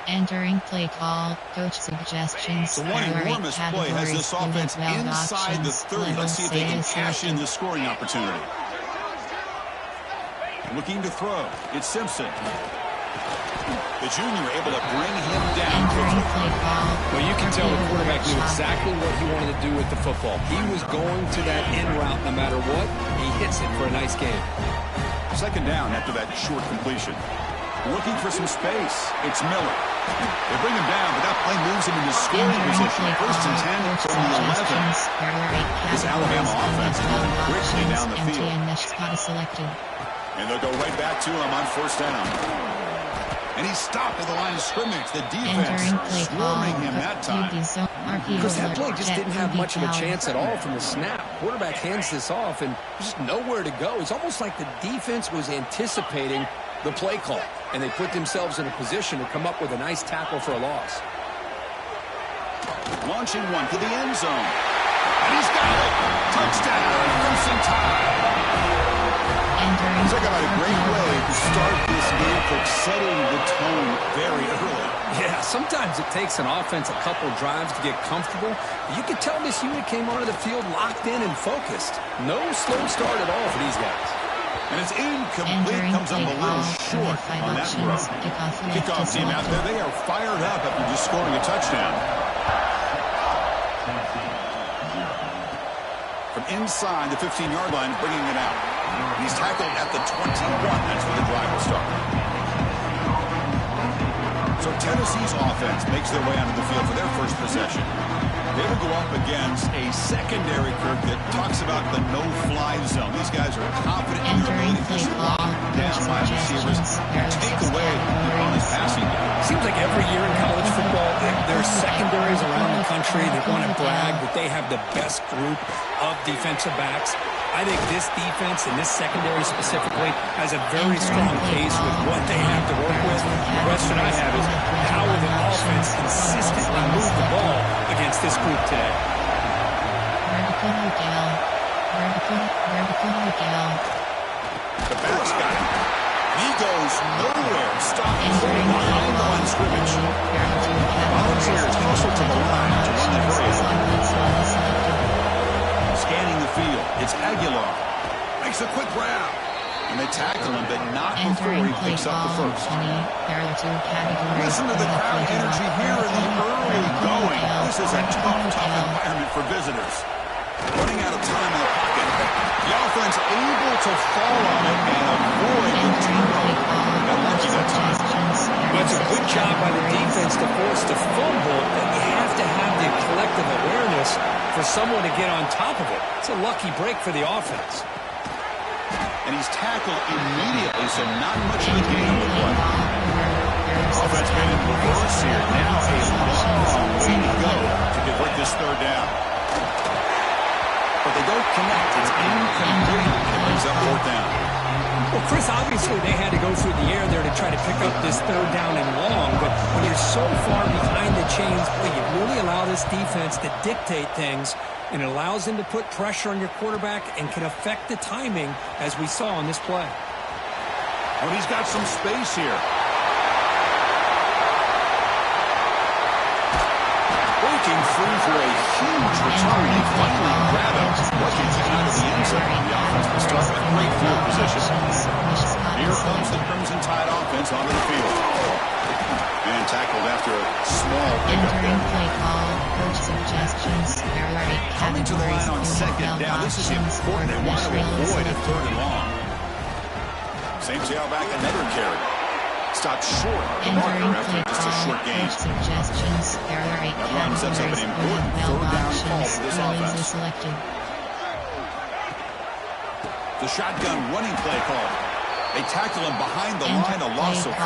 Entering play call, coach suggestions. The one enormous play has this offense inside the 30. Let's see if they can cash in this scoring opportunity. Looking to throw. It's Simpson. The junior able to bring him down. Well, you can tell the quarterback knew exactly what he wanted to do with the football. He was going to that in route no matter what. He hits it for a nice game. Second down after that short completion. Looking for some space. It's Miller. They bring him down, but that play moves him into scoring position. First and 10 from the 11. This Alabama offense is moving quickly down the field. And they'll go right back to him on first down. And he's stopped at the line of scrimmage. The defense swarming him that time. Because that play just didn't have much of a chance at all from the snap. Quarterback hands this off, and there's just nowhere to go. It's almost like the defense was anticipating the play call, and they put themselves in a position to come up with a nice tackle for a loss. Launching one to the end zone. And he's got it. Touchdown, Crimson Tide. Talk about a great way to start this game, for setting the tone very early. Yeah, sometimes it takes an offense a couple drives to get comfortable. You can tell this unit came onto the field locked in and focused. No slow start at all for these guys. And it's incomplete, comes up a little short on that throw. Kickoff team out there, they are fired up after just scoring a touchdown. From inside the 15-yard line, bringing it out. He's tackled at the 21. That's where the drive will start. So Tennessee's offense makes their way onto the field for their first possession. They will go up against a secondary, Kirk, that talks about the no-fly zone. These guys are confident in their ability to just lock down wide receivers, take away the opponent's passing game. Seems like every year in college football, there's secondaries around the country that want to brag that they have the best group of defensive backs. I think this defense and this secondary specifically has a very strong case with what they have to work with. The question I have is, how will the offense consistently move the ball against this group today? The back's got him. He goes nowhere. Stopping behind the line of scrimmage. Volunteers closer to the line to run the play. Scanning the field. It's Aguilar. Makes a quick grab. And they tackle him, but not before he picks up the first. Listen to the crowd energy here in the early going. This is a tough environment for visitors. Running out of time in the pocket. The offense able to fall on it and avoid the turnover. Got lucky that time. It's a good job by the defense to force the fumble, but you have to have the collective awareness for someone to get on top of it. It's a lucky break for the offense. And he's tackled immediately, so not much of a gain on the play. Offense made in reverse here. Now a long way to go to convert this third down. But they don't connect. It's incomplete. It brings up fourth down. Well, Chris, obviously they had to go through the air there to try to pick up this third down and long, but when you're so far behind the chains, boy, you really allow this defense to dictate things, and it allows them to put pressure on your quarterback and can affect the timing, as we saw on this play. Oh, he's got some space here. Breaking free for a huge return. They finally grab him. Rushing out of the end zone. The offense will start with great field position. Here comes the Crimson Tide offense onto the field. And tackled after a small pickup there. Coming to the line on second down. This is important. They want to avoid a third and long. Same tailback, another carry. Stopped short of the marker after just a short game. That run sets up an important third down call for this offense. The shotgun running play call. They tackle him behind the line, a loss of 4.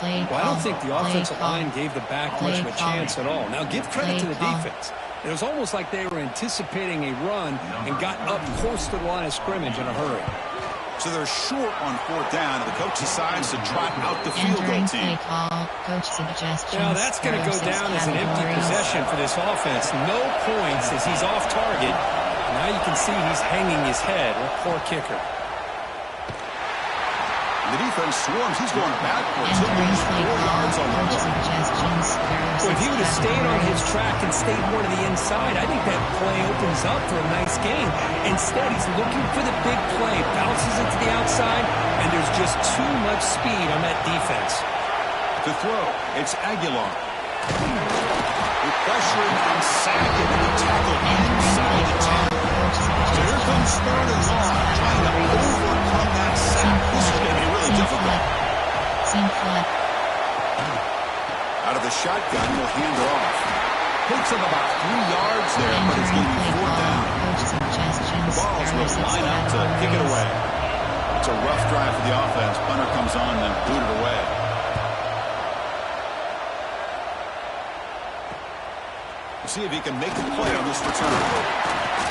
Well, I don't think the offensive line gave the back much of a chance at all. Now, give credit to the defense. It was almost like they were anticipating a run and got up close to the line of scrimmage in a hurry. So they're short on fourth down. The coach decides to trot out the field goal team. Now that's going to go down as an empty possession for this offense. No points as he's off target. Now you can see he's hanging his head. What poor kicker. The defense swarms. He's going backwards. He'll Entering lose 4 play call, yards on the coach play. suggestions, Well, if he would have stayed on his track and stayed more to the inside, I think that play opens up for a nice gain. Instead, he's looking for the big play, bounces it to the outside, and there's just too much speed on that defense. To throw, it's Aguilar. He pressuring and sacking and he tackled inside the 10. So here comes third and long, trying to overcome that sack. This is going to be really difficult. Seam flat. Out of the shotgun, he'll hand it off. Picks up about 3 yards there, but it's going to be 4th down. The Balls will line up to kick it away. It's a rough drive for the offense. Punter comes on and booted away. We'll see if he can make the play on this return.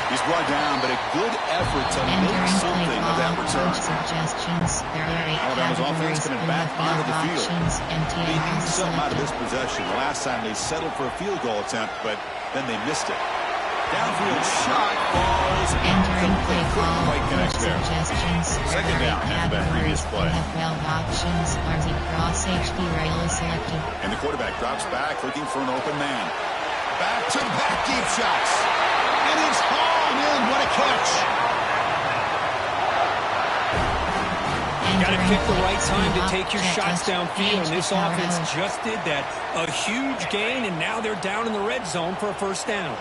He's brought down, but a good effort to make something of that return. Alabama's offense coming back onto the field. They need something out of this possession. The last time they settled for a field goal attempt, but then they missed it. Downfield shot falls incomplete. Couldn't quite connect there. Second down after that previous play. And the quarterback drops back looking for an open man. Back-to-back deep shots. And it's hauled in. What a catch. You got to pick the right time to take your shots downfield, and this offense just did that. A huge gain, and now they're down in the red zone for a first down.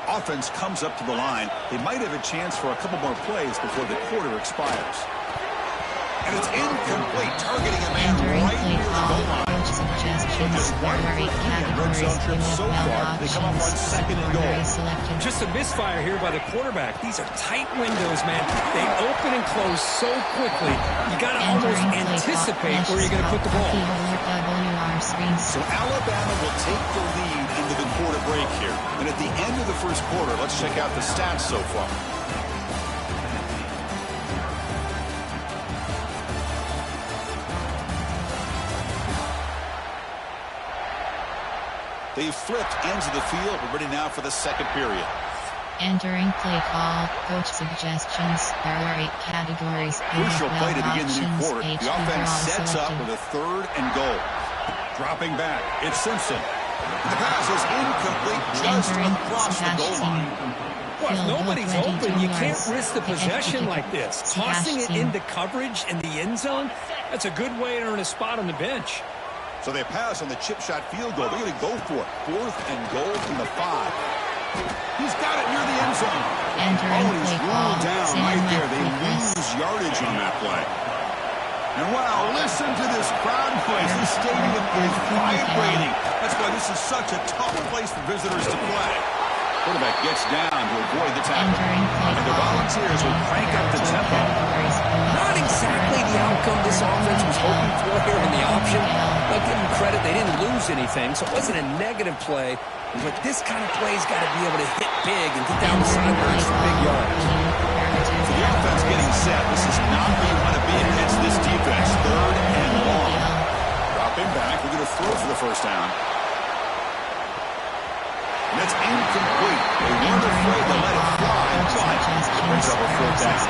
Offense comes up to the line. They might have a chance for a couple more plays before the quarter expires. And it's incomplete, targeting a man right near the goal line. Just one red zone trip so far. They come up on 2nd and goal. Just a misfire here by the quarterback. These are tight windows, man. They open and close so quickly. You got to almost anticipate where you're going to put the ball. So Alabama will take the lead into the quarter break here. And at the end of the first quarter, let's check out the stats so far. They've flipped into the field. We're ready now for the second period. Entering play call, coach suggestions. There are 8 categories. Crucial play to begin the new quarter. The offense sets up with a 3rd and goal. Dropping back, it's Simpson. The pass is incomplete just across the goal line. Well, if nobody's open, you can't risk the possession like this. Tossing it into coverage in the end zone, that's a good way to earn a spot on the bench. So they pass on the chip shot field goal. They're going to go for it. 4th and goal from the 5. He's got it near the end zone. And he's ruled down right there. They lose yardage on that play. And wow, listen to this crowd noise. This stadium is vibrating. That's why this is such a tough place for visitors to play. Quarterback gets down to avoid the tackle. And the Volunteers will crank up the tempo. Not exactly the outcome this offense was hoping for here in the option. I'll give them credit, they didn't lose anything, so it wasn't a negative play. But this kind of play's got to be able to hit big and get down the sidelines for big yards. So the offense getting set. This is not where you want to be against this defense. 3rd and long. Dropping back. We're going to throw for the first down. And it's incomplete. They weren't afraid to let it fly, but it brings up a 4th down.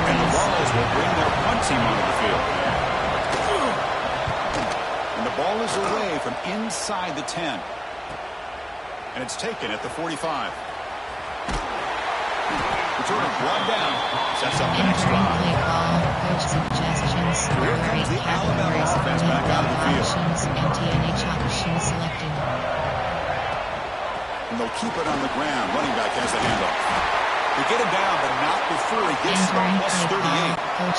And the Balls will bring their punt team onto the field. And the ball is away from inside the 10. And it's taken at the 45. Returner brought down. Sets up the next drive. Here comes the Alabama offense back out of the field. And they'll keep it on the ground. Running back has the handoff. They get him down, but not before he gets to the plus 38. And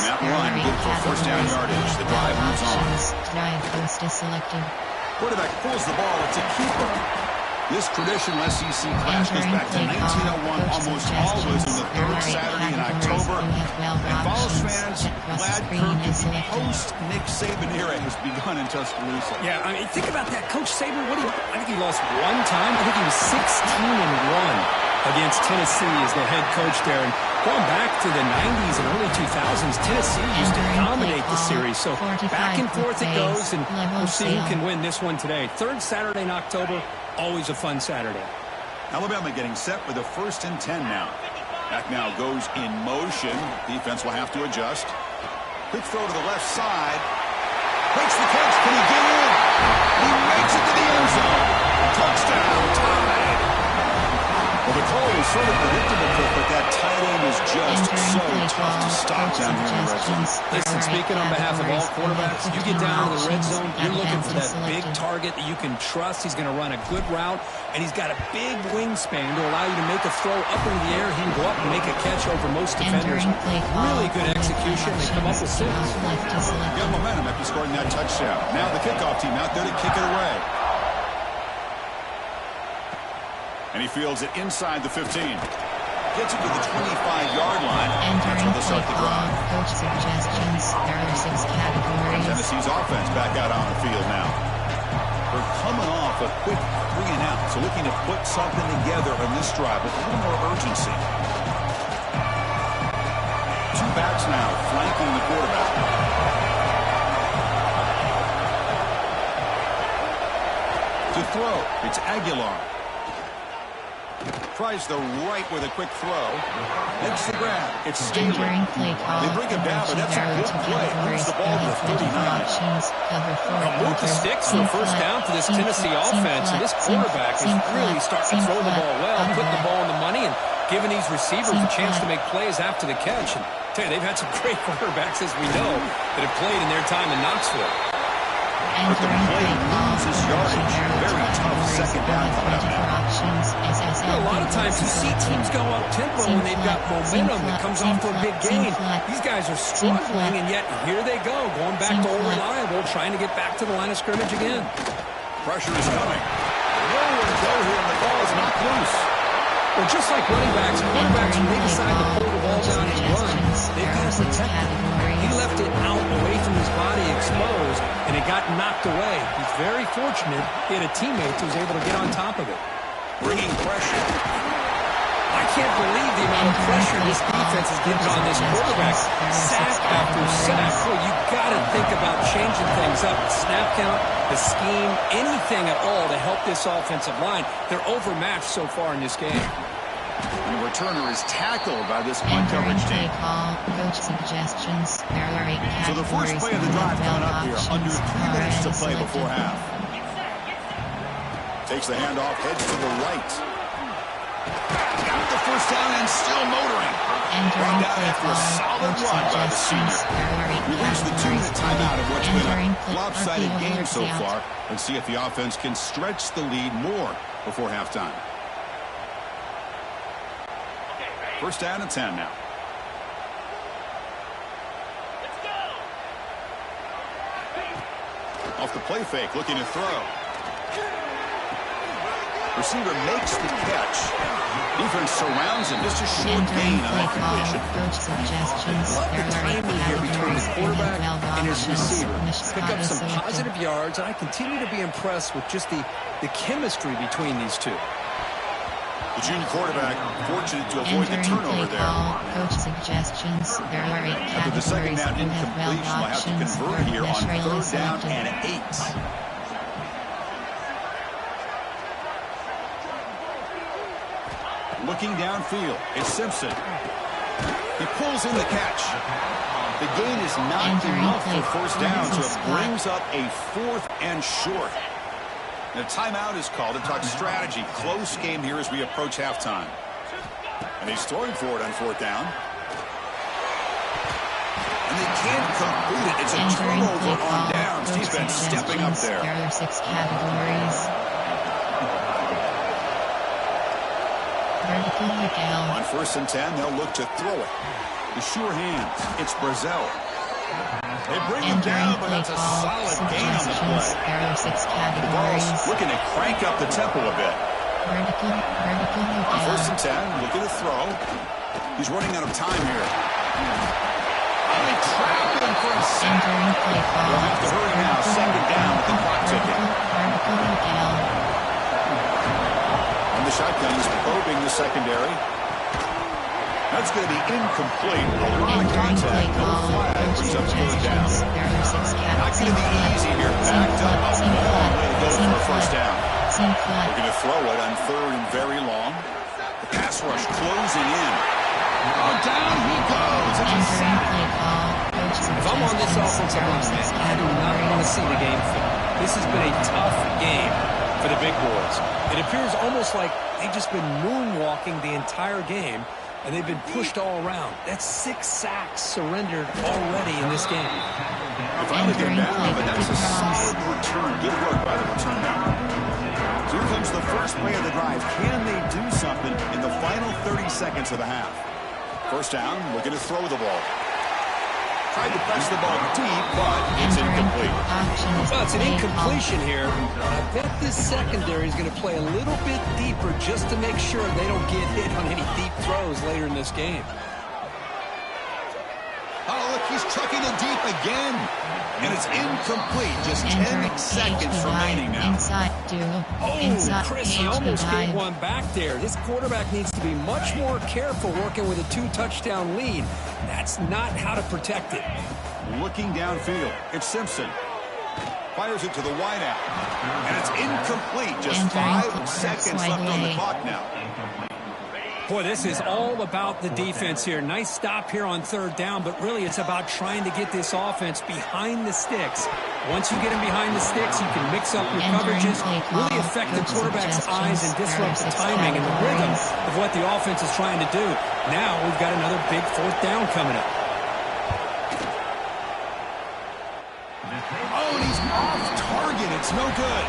that run good for first down yardage. The drive moves on. Quarterback pulls the ball. It's a keeper. This traditional SEC class goes back to 1901, almost always on the 3rd Saturday in October. And Vols fans, glad Kirk post-Nick Saban era has begun in Tuscaloosa. Yeah, I mean, think about that. Coach Saban, I think he lost one time. I think he was 16-1 against Tennessee as the head coach there. And going back to the 90s and early 2000s, Tennessee used to dominate the series. So back and forth it goes, and we'll see who can win this one today. 3rd Saturday in October, always a fun Saturday. Alabama getting set with a 1st and 10 now. Back now goes in motion. Defense will have to adjust. Quick throw to the left side. Makes the catch. Can he get in? He makes it to the end zone. Touchdown, tied. Well, the call was sort of predictable, but that tight end is just so tough to stop down here in the red zone. Listen, speaking on behalf of all quarterbacks, you get down to the red zone, you're looking for that big target that you can trust. He's going to run a good route, and he's got a big wingspan to allow you to make a throw up into the air. He can go up and make a catch over most defenders. Really good execution. They come up with 6. Got momentum after scoring that touchdown. Now the kickoff team out there to kick it away. And he fields it inside the 15. Gets it to the 25-yard line. That's where they'll start the drive. Coach suggestions. There are 6 categories. Tennessee's offense back out on the field now. They're coming off a quick 3 and out, so looking to put something together on this drive with a little more urgency. 2 backs now flanking the quarterback. To throw, it's Aguilar. Tries the right with a quick throw. Makes the grab. It's Staley. They bring him down, but that's a good play. Moves the ball to 39. Now move the sticks for a first down for this Tennessee offense. And this quarterback is really starting to throw the ball well, putting the ball in the money, and giving these receivers a chance to make plays after the catch. And tell you, they've had some great quarterbacks, as we know, that have played in their time in Knoxville. But the play loses yardage. Very tough second down coming up now. A lot of times you see teams go up-tempo when they've got momentum that comes off to a big gain. These guys are struggling, and yet here they go, going back to old reliable, trying to get back to the line of scrimmage again. Pressure is coming. Nowhere to go here, and the ball is knocked loose. Well, just like running backs, quarterbacks, when they decide to pull the ball down and run, they've got to protect it. He left it out away from his body exposed, and it got knocked away. He's very fortunate he had a teammate who was able to get on top of it. Bringing pressure. I can't believe the amount of pressure this defense is getting on this quarterback. Sack after sack. Well, you got to think about changing things up. The snap count, the scheme, anything at all to help this offensive line. They're overmatched so far in this game. And the returner is tackled by this one-coverage team. Coach suggestions. There are 8 categories. So the first play of the drive coming up here. Under 3 minutes to play before half. Takes the handoff, heads to the right. Got the first down and still motoring. Brought down after a solid run by the senior. We reached the 2-minute timeout of what's been a lopsided game so far. Let's see if the offense can stretch the lead more before halftime. First down and 10 now. Off the play fake, looking to throw. Receiver makes the catch. Defense surrounds him. Just a short gain on that completion. Coach suggestions. There are 8 categories here between the quarterback and his receiver. Pick up some positive yards, and I continue to be impressed with just the chemistry between these two. The junior quarterback fortunate to avoid the turnover there. Coach suggestions. There are 8 categories. After the second down incompletion, we'll have to convert here on 3rd down and 8. Looking downfield, it's Simpson. He pulls in the catch. The gain is not enough for first down, so it brings up a 4th and short. And a timeout is called to talk strategy. Close game here as we approach halftime. And he's throwing for it on 4th down. And they can't complete it. It's a turnover on downs. Defense stepping up there. There are 6 categories. On 1st and 10, they'll look to throw it. The sure hands. It's Brazil. They bring him down, but that's a solid gain on the play. There are 6 The ball's categories. looking to crank up the tempo a bit. On 1st and 10, looking to throw. He's running out of time here. Oh, they trap him for a second. They'll have to hurry now. 2nd down with the clock ticking. And the shotgun is probing the secondary. That's going to be incomplete. A lot of contact. No flag. Brings up 3rd down. Not going to be easy here. Backed up. A long way to go for a first down. They're going to throw it on 3rd and very long. The pass rush closing in. Oh, down he goes. It's a sack. If I'm on this offensive line, man, I do not want to see the game film. This has been a tough game for the big boys. It appears almost like they've just been moonwalking the entire game, and they've been pushed all around. That's 6 sacks surrendered already in this game. They finally get down, but that's a solid return. Good work by the return now. So here comes the first play of the drive. Can they do something in the final 30 seconds of the half? First down, looking to throw the ball. Tried to press the ball deep, but it's incomplete. Well, it's an incompletion here. I bet this secondary is going to play a little bit deeper just to make sure they don't get hit on any deep throws later in this game. Oh, look, he's trucking it deep again. And it's incomplete. Just 10 seconds remaining now. Oh, Chris, he almost gave one back there. This quarterback needs to be much more careful working with a 2-touchdown lead. That's not how to protect it. Looking downfield, it's Simpson. Fires it to the wideout. And it's incomplete. Just 5 seconds left on the clock now. Boy, this is all about the defense here. Nice stop here on third down, but really it's about trying to get this offense behind the sticks. Once you get them behind the sticks, you can mix up your coverages, really affect the quarterback's eyes and disrupt the timing and the rhythm of what the offense is trying to do. Now we've got another big fourth down coming up. Oh, and he's off target. It's no good.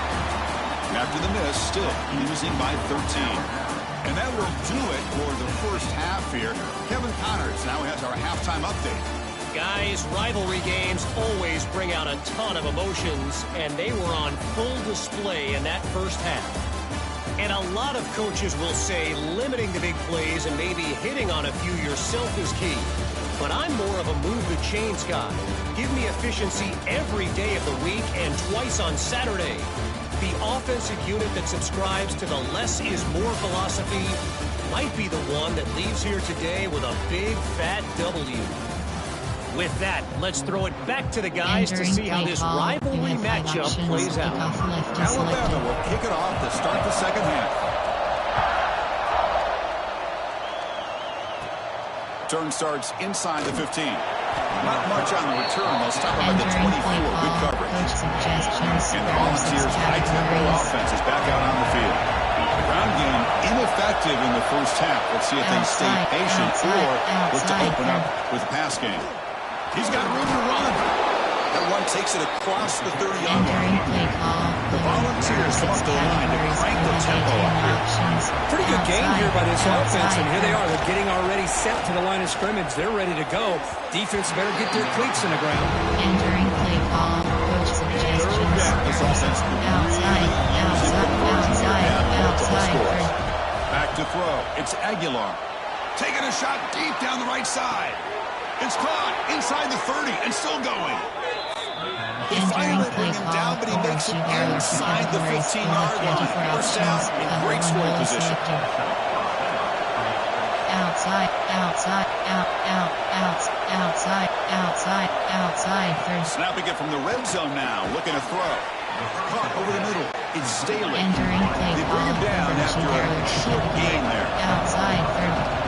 After the miss, still losing by 13. And that will do it for the first half here. Kevin Connors now has our halftime update. Guys, rivalry games always bring out a ton of emotions, and they were on full display in that first half. And a lot of coaches will say limiting the big plays and maybe hitting on a few yourself is key. But I'm more of a move the chains guy. Give me efficiency every day of the week and twice on Saturday. The offensive unit that subscribes to the less is more philosophy might be the one that leaves here today with a big fat W. With that, let's throw it back to the guys to see how this rivalry matchup plays out. Alabama will kick it off to start the second half. Turn starts inside the 15. Not much on the return. They'll stop him at the 24. Good coverage. And the Volunteers' high-tempo offense is back out on the field. The ground game ineffective in the first half. Let's see if they stay patient or look to open up with a pass game. He's got room to run. That one takes it across the 30-yard line. The Volunteers come up the line to crank the tempo up here. Pretty good game here by this offense, and here they are. They're getting already set to the line of scrimmage. They're ready to go. Defense better get their cleats in the ground. Entering play call, coach suggestions. This offense Outside. Back to throw. It's Aguilar. Taking a shot deep down the right side. It's caught inside the 30 and still going. They finally bring him down, but he makes it inside the 15-yard line. First down in great scoring position. Outside. Third. Snapping it from the red zone now. Looking to throw. Caught over the middle. It's Staley. Entering play They bring him down after a short gain there. Outside third.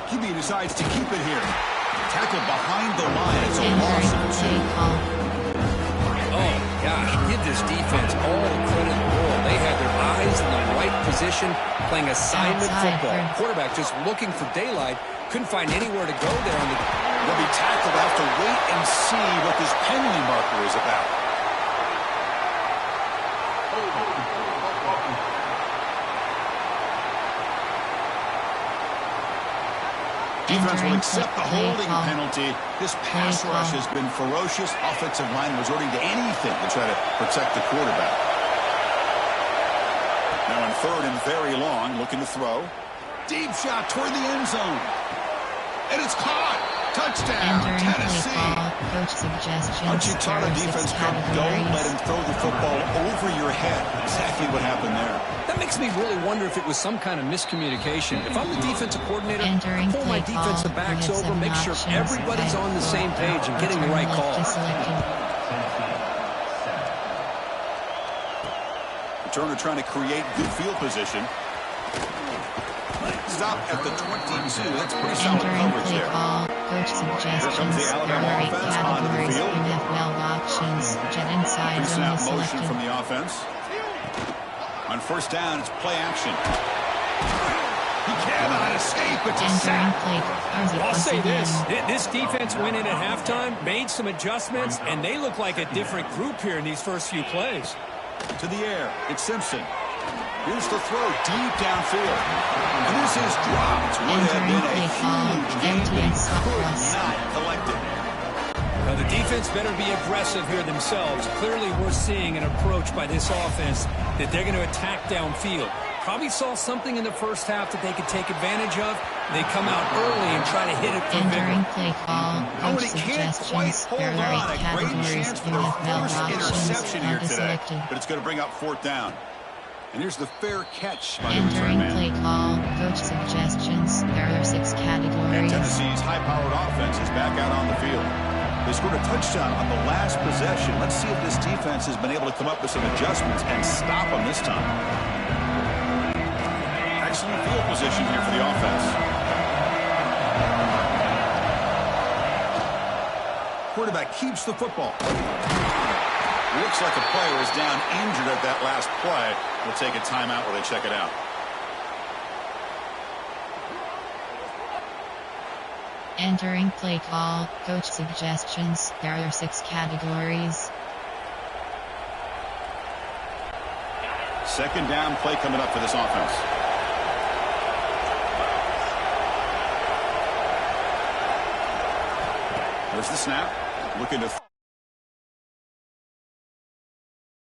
QB decides to keep it here. Tackled behind the line. It's a loss of 2. Oh, gosh, give this defense all the credit in the world. They had their eyes in the right position, playing assignment football. Quarterback just looking for daylight. Couldn't find anywhere to go there. They'll be tackled. Have to wait and see what this penalty marker is about. Defense will accept the holding penalty. This pass rush has been ferocious. Offensive line resorting to anything to try to protect the quarterback. Now in third and very long, looking to throw. Deep shot toward the end zone. And it's caught. Touchdown, Tennessee. Coach suggestions. Aren't you taught a defense coach, don't let him throw the football over your head? Exactly what happened there. That makes me really wonder if it was some kind of miscommunication. If I'm the defensive coordinator, pull my defensive backs over, make sure everybody's on the same page and getting the right call. Turner trying to create good field position. Stop at the 22. That's pretty solid Entering coverage play there. call, coach suggestions, the Alabama there are 8 offense onto the categories, field. NFL options, jet inside zone Pre-snap is motion selected. from the offense. On first down, it's play action. He cannot escape. It's a Entering sack. play call, I'll say this. again. This defense went in at halftime, made some adjustments, and they look like a different group here in these first few plays. To the air, it's Simpson. Here's the throw deep downfield. And this is dropped. Would have been a huge gain, but he could not collect it. Now, the defense better be aggressive here themselves. Clearly, we're seeing an approach by this offense that they're going to attack downfield. Probably saw something in the first half that they could take advantage of. They come out early and try to hit it from Entering vigor. play call, Oh, and coach he can't quite suggestions, hold there are on. 8 A great categories, chance for their NFL first options, interception here not today. selected. But it's going to bring up fourth down. And here's the fair catch by the return Entering man. play call, coach suggestions, there are 6 And categories. Tennessee's high-powered offense is back out on the field. They scored a touchdown on the last possession. Let's see if this defense has been able to come up with some adjustments and stop them this time. Excellent field position here for the offense. Quarterback keeps the football. Looks like a player is down injured at that last play. We'll take a timeout while they check it out. Entering play call, coach suggestions, there are 6 categories. Second down play coming up for this offense. There's the snap. Looking to